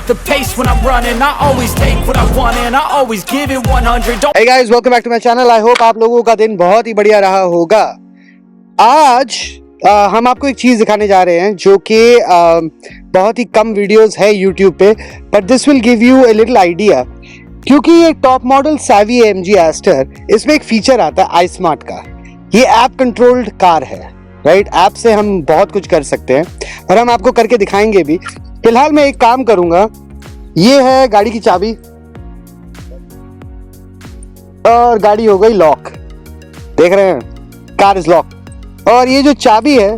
the pace when I'm running. I always take what I want and I always give it 100. Don't... Hey guys, welcome back to my channel. I hope आप लोगों का दिन बहुत ही बढ़िया रहा होगा। आज हम आपको एक चीज दिखाने जा रहे हैं जो कि बहुत ही कम वीडियोस है YouTube पे, but this will give U a little idea. क्योंकि ये top model Savvy AMG Aster, इसमें एक फीचर आता है iSmart का। ये ऐप कंट्रोल्ड कार है, राइट? ऐप से हम बहुत कुछ कर सकते हैं और हम आपको करके दिखाएंगे भी। फिलहाल मैं एक काम करूंगा, ये है गाड़ी की चाबी और गाड़ी हो गई लॉक। देख रहे हैं, कार इज लॉक। और ये जो चाबी है,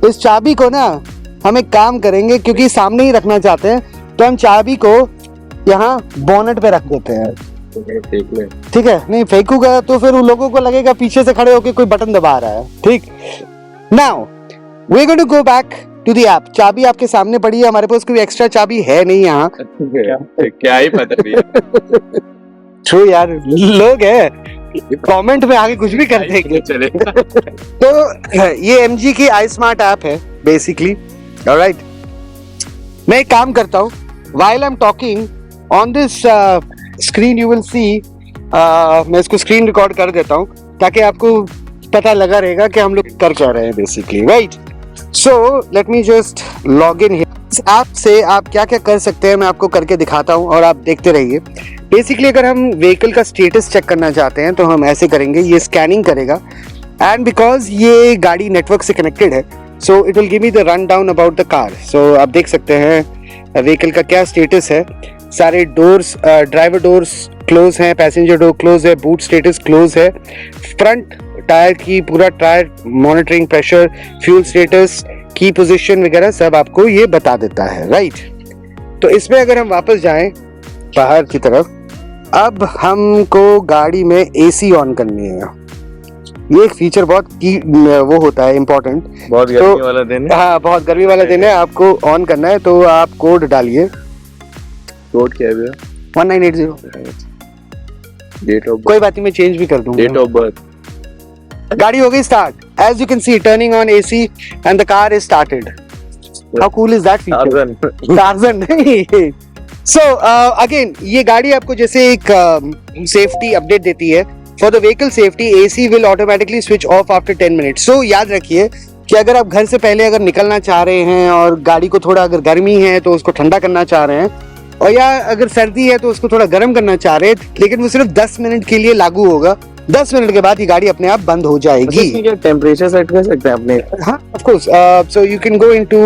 इस चाबी को ना हम एक काम करेंगे, क्योंकि सामने ही रखना चाहते हैं, तो हम चाबी को यहाँ बोनेट पे रख देते हैं। ठीक है? नहीं फेंकूंगा तो फिर उन लोगों को लगेगा पीछे से खड़े होके कोई बटन दबा रहा है। ठीक, now we are going to go back to the app. चाबी आपके सामने पड़ी है, हमारे पास कोई एक्स्ट्रा चाबी है नहीं यहाँ। क्या ही पता भैया। ट्रू यार, लोग है कमेंट में आगे कुछ भी कर देंगे। तो ये MG की iSmart ऐप है बेसिकली। ऑलराइट, मैं एक काम करता हूँ, while I am talking on this screen you will see, मैं इसको स्क्रीन रिकॉर्ड कर देता हूँ ताकि आपको पता लगा रहेगा कि हम लोग कर क्या रहे हैं basically, right? So let me just log in. इस ऐप से आप क्या क्या कर सकते हैं मैं आपको करके दिखाता हूँ और आप देखते रहिए। बेसिकली अगर हम व्हीकल का स्टेटस चेक करना चाहते हैं तो हम ऐसे करेंगे, ये स्कैनिंग करेगा एंड बिकॉज ये गाड़ी नेटवर्क से कनेक्टेड है, so it will give me the run down about the car. सो आप देख सकते हैं व्हीकल का क्या स्टेटस है। सारे डोर्स, ड्राइवर डोर्स क्लोज हैं, पैसेंजर डोर क्लोज है, बूट स्टेटस क्लोज है, फ्रंट टायर की पूरा tyre monitoring, pressure, fuel status, की पोजीशन वगैरह सब आपको ये बता देता है, राइट? तो इसमें अगर हम वापस जाएं बाहर की तरफ, अब हमको गाड़ी में AC ऑन करनी है। ये एक फीचर बहुत की वो होता है इम्पोर्टेंट। बहुत गर्मी वाला दिन है। हाँ, बहुत गर्मी वाला दिन है, आपको ऑन करना है। तो आप कोड डालिए। कोड क्या है भैया? 1980। डेट ऑफ, कोई बात नहीं, मैं चेंज भी कर दूंगा। Date of birth. गाड़ी हो गई start. As you can see, turning on AC and the car is started. How cool is that feature? Tarzan नहीं। So again, ये गाड़ी आपको जैसे एक सेफ्टी अपडेट देती है। For the vehicle safety, AC will automatically switch off after 10 minutes. So याद रखिए कि अगर आप घर से पहले अगर निकलना चाह रहे हैं और गाड़ी को थोड़ा अगर गर्मी है तो उसको ठंडा करना चाह रहे हैं, और या अगर सर्दी है तो उसको थोड़ा गर्म करना चाह रहे हैं, लेकिन वो सिर्फ 10 मिनट के लिए लागू होगा। 10 मिनट के बाद ये गाड़ी अपने आप बंद हो जाएगी। क्या टेम्परेचर सेट कर सकते हैं अपने? हाँ, of course. So you can go into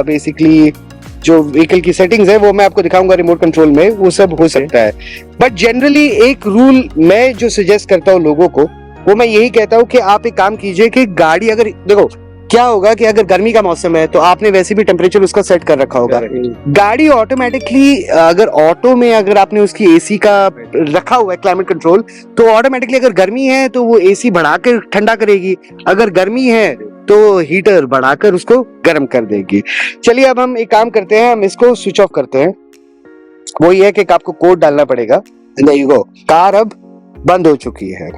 basically जो व्हीकल की सेटिंग्स है वो मैं आपको दिखाऊंगा रिमोट कंट्रोल में, वो सब हो सकता है। बट जनरली एक रूल मैं जो सजेस्ट करता हूँ लोगों को, वो मैं यही कहता हूँ कि आप एक काम कीजिए कि गाड़ी अगर, देखो क्या होगा कि अगर गर्मी का मौसम है तो आपने वैसे भी टेम्परेचर उसका सेट कर रखा होगा। गाड़ी ऑटोमेटिकली, अगर ऑटो में अगर आपने उसकी AC का रखा हुआ है क्लाइमेट कंट्रोल, तो ऑटोमेटिकली अगर गर्मी है तो वो AC बढ़ाकर ठंडा करेगी, अगर गर्मी है तो हीटर बढ़ाकर उसको गर्म कर देगी। चलिए अब हम एक काम करते हैं, हम इसको स्विच ऑफ करते हैं। वो ये है कि आपको कोड डालना पड़ेगा। There you go, कार अब बंद हो चुकी है।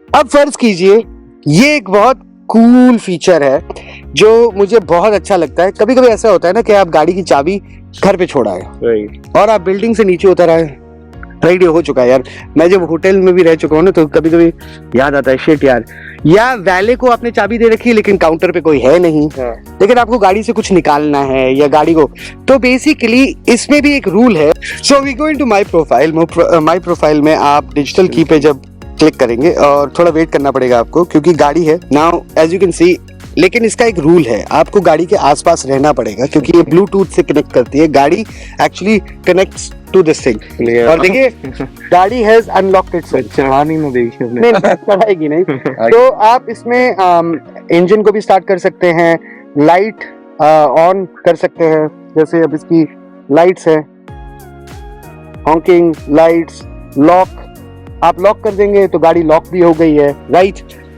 अब फर्ज कीजिए, ये एक बहुत कूल फीचर है जो मुझे बहुत अच्छा लगता है। कभी कभी ऐसा होता है ना कि आप गाड़ी की चाबी घर पे छोड़ आए और आप बिल्डिंग से नीचे उतर आए। राइट, हो चुका है यार। मैं जब होटल में भी रह चुका हूँ ना, तो कभी कभी याद आता है, शिट यार, या वैले को आपने चाबी दे रखी है लेकिन काउंटर पे कोई है नहीं, लेकिन आपको गाड़ी से कुछ निकालना है या गाड़ी को, तो बेसिकली इसमें भी एक रूल है। So we go into my profile. My profile में आप डिजिटल की पे जब क्लिक करेंगे, और थोड़ा वेट करना पड़ेगा आपको क्योंकि गाड़ी है now as you can see, लेकिन इसका एक रूल है, आपको गाड़ी के आसपास रहना पड़ेगा क्योंकि ये ब्लूटूथ से कनेक्ट करती है। गाड़ी actually connects to this thing. और देखिए गाड़ी हैज अनलॉक्ड इटसेल्फ। चढ़ानी ना देखिए, नहीं चढ़ाएगी नहीं। तो आप इसमें इंजन को भी स्टार्ट कर सकते हैं, लाइट ऑन कर सकते हैं, जैसे अब इसकी लाइट्स है, हॉकिंग लाइट्स, लॉक आप लॉक कर देंगे तो गाड़ी लॉक भी हो गई है, राइट?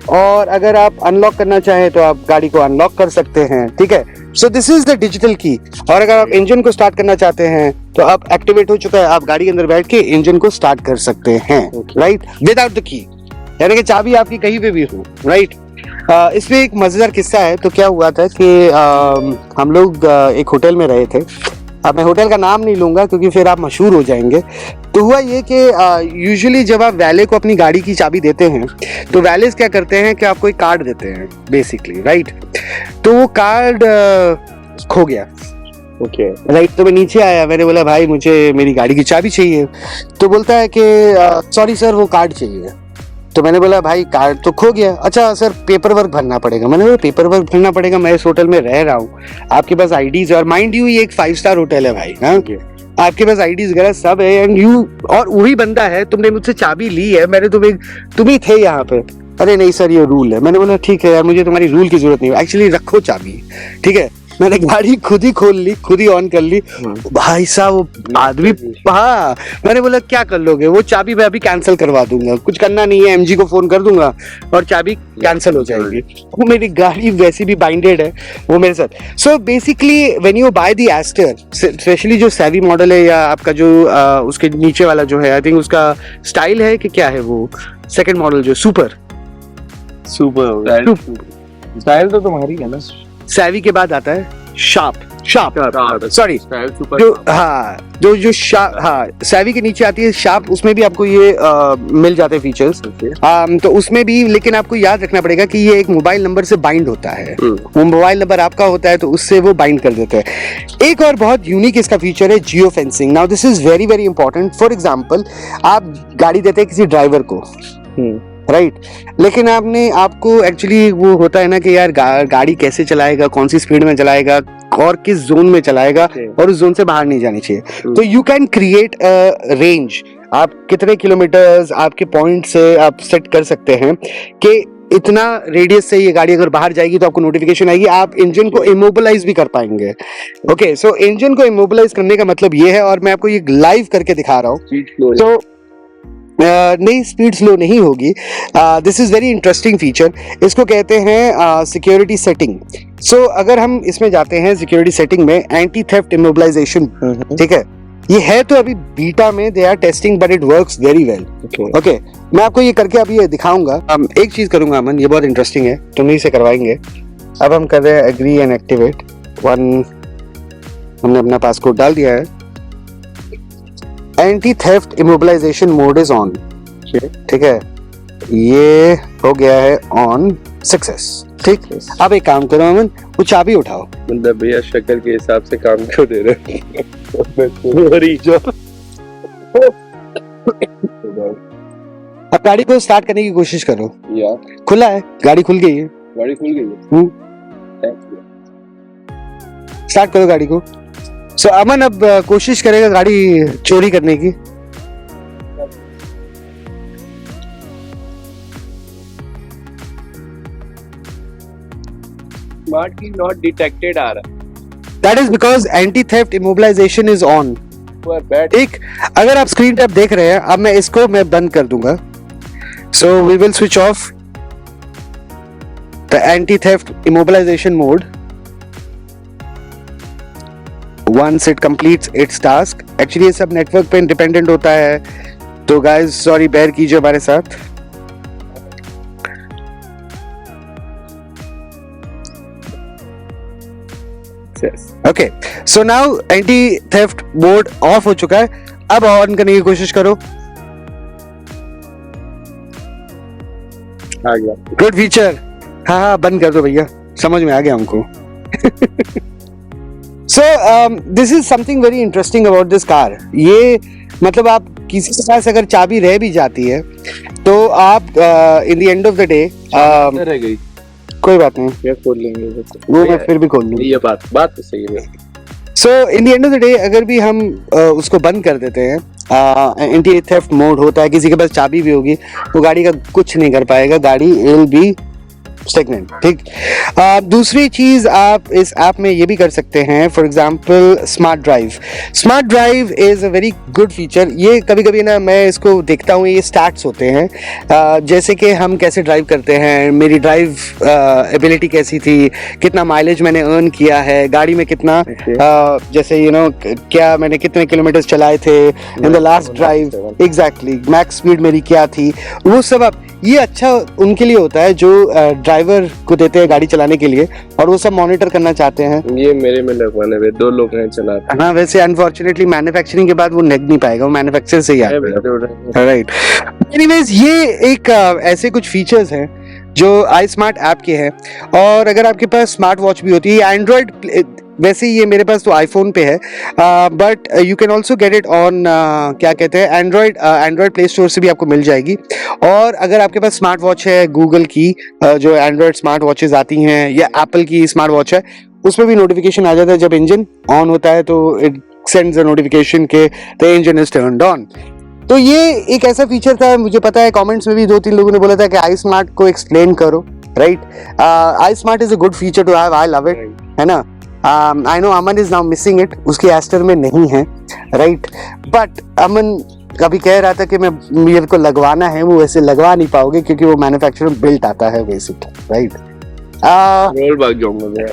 और अगर आप अनलॉक करना चाहें तो आप गाड़ी को अनलॉक कर सकते हैं, ठीक है? So this is the digital की। और अगर आप इंजन को स्टार्ट करना चाहते हैं तो अब एक्टिवेट हो चुका है, आप गाड़ी के अंदर बैठ के इंजन को स्टार्ट कर सकते हैं, राइट, विदाउट द की, यानी कि चाबी आपकी कहीं पे भी हो, राइट? इसमें एक मजेदार किस्सा है। तो क्या हुआ था कि हम लोग एक होटल में रहे थे अब मैं होटल का नाम नहीं लूंगा क्योंकि फिर आप मशहूर हो जाएंगे। तो हुआ ये कि यूजुअली जब आप वैले को अपनी गाड़ी की चाबी देते हैं तो वैलेस क्या करते हैं कि आपको एक कार्ड देते हैं बेसिकली, राइट। तो वो कार्ड खो गया, ओके राइट। तो मैं नीचे आया, मैंने बोला भाई मुझे मेरी गाड़ी की चाबी चाहिए। तो बोलता है कि सॉरी सर वो कार्ड चाहिए। तो मैंने बोला भाई कार्ड तो खो गया। अच्छा सर पेपर वर्क भरना पड़ेगा। मैंने बोला पेपर वर्क भरना पड़ेगा, मैं इस होटल में रह रहा हूँ, आपके पास आईडीज है, और माइंड यू ये एक 5 स्टार होटल है भाई, हाँ आपके पास आईडीज वगैरह सब है, एंड यू, और वही बंदा है, तुमने मुझसे चाबी ली है, मैंने तुम ही थे यहाँ पे। अरे नहीं सर ये रूल है। मैंने बोला ठीक है यार मुझे तुम्हारी रूल की जरूरत नहीं है, एक्चुअली रखो चाबी, ठीक है। मैंने गाड़ी खुद ही खोल ली, खुद ही ऑन कर ली। भाई साहब वो आदमी, हाँ मैंने बोला क्या कर लोगे, वो चाबी मैं अभी कैंसिल करवा दूंगा, कुछ करना नहीं है, एमजी को फोन कर दूंगा और चाबी कैंसिल हो जाएगी। वो मेरी गाड़ी वैसी भी बाइंडेड है वो मेरे साथ। So basically when you buy the Astor, specially जो सैवी मॉडल है या आपका जो उसके नीचे वाला जो है, आई थिंक उसका स्टाइल है कि क्या है वो सेकंड मॉडल जो सुपर स्टाइल तो तुम्हारी है ना। सैवी के बाद आता है शार्प सॉरी जो, हाँ जो शार्प, हाँ सैवी के नीचे आती है शार्प, उसमें भी आपको ये मिल जाते हैं फीचर्स। तो उसमें भी, लेकिन आपको याद रखना पड़ेगा कि ये एक मोबाइल नंबर से बाइंड होता है, वो मोबाइल नंबर आपका होता है तो उससे वो बाइंड कर देते हैं। एक और बहुत यूनिक इसका फीचर है geo fencing. Now this is very very important. For example आप गाड़ी देते हैं किसी ड्राइवर को, राइट लेकिन आपको एक्चुअली वो होता है ना कि यार गाड़ी कैसे चलाएगा, कौन सी स्पीड में चलाएगा और किस जोन में चलाएगा, और उस जोन से बाहर नहीं जानी चाहिए। तो you can create a range, आप कितने किलोमीटर्स आपके पॉइंट से आप सेट कर सकते हैं कि इतना रेडियस से ये गाड़ी अगर बाहर जाएगी तो आपको नोटिफिकेशन आएगी, आप इंजन को इमोबिलाइज भी कर पाएंगे। ओके सो इंजन को इमोबिलाइज करने का मतलब ये है, और मैं आपको ये लाइव करके दिखा रहा हूँ। तो नहीं स्पीड स्लो नहीं होगी। This is very interesting feature, इसको कहते हैं सिक्योरिटी सेटिंग। सो अगर हम इसमें जाते हैं सिक्योरिटी सेटिंग में, एंटी थेफ्ट इमोबिलाइजेशन, ठीक है, ये है तो अभी बीटा में, they are testing but it works very well. Okay मैं आपको ये करके अभी ये दिखाऊंगा। एक चीज करूंगा अमन, ये बहुत इंटरेस्टिंग है, तुम ही से करवाएंगे। अब हम कर रहे हैं एग्री एंड एक्टिवेट वन, हमने अपना पासकोड डाल दिया है। Anti theft immobilisation mode is on, ठीक है, ये हो गया है ऑन सक्सेस। ठीक, अब एक काम करो अमन, वो चाबी उठाओ। मतलब भैया शक्ल के हिसाब से काम क्यों दे रहे अब गाड़ी को स्टार्ट करने की कोशिश करो। यार खुला है, गाड़ी खुल गई है, गाड़ी खुल गई है। स्टार्ट करो गाड़ी को। सो अमन अब कोशिश करेगा गाड़ी चोरी करने की। स्मार्ट की नॉट डिटेक्टेड आ रहा है। That is because anti-theft immobilization is on. ठीक, अगर आप स्क्रीन पे आप देख रहे हैं, अब मैं इसको बंद कर दूंगा। So we will switch off the anti-theft immobilization mode once it completes its task. Actually ये सब नेटवर्क पे डिपेंडेंट होता है, तो guys सॉरी बेयर कीजिए हमारे साथ। Okay so now anti theft mode of हो चुका है। अब ऑन करने की कोशिश करो। आ गया। Good feature. हाँ बंद कर दो भैया, समझ में आ गया हमको। So this is something very interesting about this car. ये मतलब आप किसी के पास अगर चाबी रह भी जाती है तो आप इन the end of the day रह गई, कोई बात नहीं, ये खोल लेंगे वो मैं फिर भी खोल लूंगा। ये बात तो सही है। So in the end of the day अगर भी हम उसको बंद कर देते हैं, एंटी थेफ्ट मोड होता है, किसी के पास चाबी भी होगी वो गाड़ी का कुछ नहीं कर पाएगा, गाड़ी विल बी स्टेगनेंट। ठीक, दूसरी चीज आप इस ऐप में ये भी कर सकते हैं, for example smart drive. Smart drive is a very good feature. ये कभी कभी ना मैं इसको देखता हूँ, ये स्टैट्स होते हैं, जैसे कि हम कैसे ड्राइव करते हैं, मेरी ड्राइव एबिलिटी कैसी थी, कितना माइलेज मैंने अर्न किया है, गाड़ी में कितना जैसे यू नो क्या मैंने कितने किलोमीटर चलाए थे in the last drive, exactly max speed मेरी क्या थी, वो सब आप ये अच्छा उनके लिए होता है जो ड्राइवर को देते हैं गाड़ी चलाने के लिए और वो सब मॉनिटर करना चाहते हैं। ये मेरे में लगवाने में 2 लोग हैं चलाते हाँ, वैसे अनफॉर्चुनेटली मैन्युफैक्चरिंग के बाद वो नेग नहीं पाएगा, वो मैन्युफैक्चर से ही आता है। राइट। एनीवेज, ये एक ऐसे कुछ फीचर्स हैं जो आई स्मार्ट ऐप के हैं। और अगर आपके पास स्मार्ट वॉच भी होती है, एंड्रॉयड, वैसे ये मेरे पास तो आईफोन पे है, but you can also get it on क्या कहते हैं, एंड्रॉयड प्ले स्टोर से भी आपको मिल जाएगी। और अगर आपके पास स्मार्ट वॉच है गूगल की, जो एंड्रॉयड स्मार्ट वॉचेज आती हैं, या एप्पल की स्मार्ट वॉच है, उसमें भी नोटिफिकेशन आ जाता है जब इंजन ऑन होता है, तो इट सेंड्स अ नोटिफिकेशन के the engine is turned on. तो ये एक ऐसा फीचर था, मुझे पता है कमेंट्स में भी 2-3 लोगों ने बोला था कि आई स्मार्ट को एक्सप्लेन करो, right. ISmart is a good feature to have, I love it, है ना। I know Aman is now missing it, उसके एस्टर में नहीं है, राइट। बट अमन अभी कह रहा था कि मैं मेरे को लगवाना है, वो वैसे लगवा नहीं पाओगे क्योंकि वो मैन्युफैक्चरर बिल्ट आता है बेसिक, राइट। रोल भाग जाऊंगा मैं।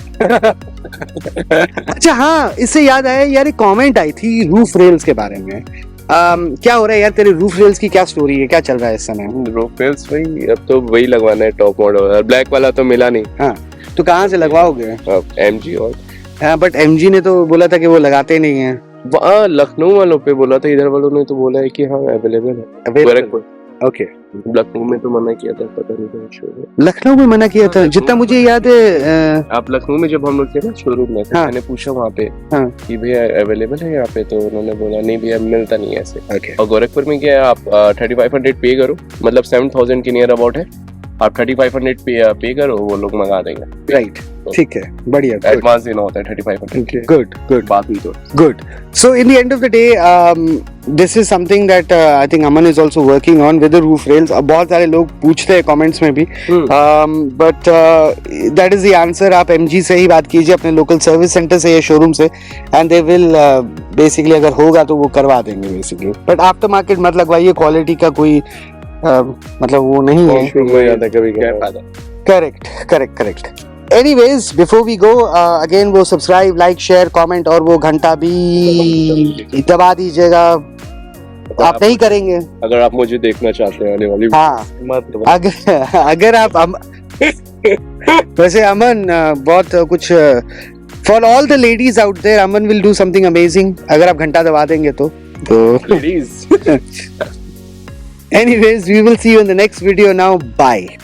अच्छा हाँ, इससे याद आया यार, एक कमेंट आई थी रूफ रेल्स के बारे में। क्या हो रहा है यार, तेरे रूफ रेल्स की क्या स्टोरी है, क्या चल रहा है इस समय? रूफ रेल्स वही, अब तो वही लगवाना है टॉप मॉडल, ब्लैक वाला तो मिला नहीं। हाँ, तो कहाँ से लगवाओगे? MG और हाँ, बट MG ने तो बोला था कि वो लगाते नहीं है। वहाँ लखनऊ वालों पे बोला था, इधर वालों ने तो बोला है कि हाँ अवेलेबल है। गोरखपुर, ओके। लखनऊ में तो मना किया था, पता नहीं क्या इशू है। लखनऊ में मना किया था, जितना मुझे याद है। आप लखनऊ में जब हम लोग थे ना शोरूम में, हाँ। मैंने पूछा वहाँ पे हाँ। कि भैया अवेलेबल है यहाँ पे, तो उन्होंने बोला नहीं भैया मिलता नहीं है ऐसे। ओके। और गोरखपुर में क्या है, आप 3500 पे करो, मतलब 7000 के नियर अबाउट है, आप 3500 पे करो, वो लोग मंगा देंगे। राइट, ठीक है, बढ़िया। एडवांस देना होता है 3500। गुड गुड बात हुई तो good. So in the end of the day, this is something that I think Aman is also working on with the roof rails. अब बहुत सारे लोग पूछते हैं comments में भी, but that is the answer. आप MG से ही बात कीजिए, अपने local service center से या showroom से, and they will basically अगर होगा तो वो करवा देंगे basically. But after market मत लगवाइए, quality का कोई मतलब वो नहीं है। कभी क्या फायदा। Correct. Anyways, before we go, again वो subscribe, like, share, comment और वो घंटा भी दबा दीजिएगा। आप नहीं करेंगे? अगर आप मुझे देखना चाहते हैं आने वाली, हाँ, मत अगर आप वैसे अमन बहुत कुछ for all the ladies out there, Aman will do something amazing अगर आप घंटा दबा देंगे तो ladies. Anyways, we will see you in the next video now. Bye.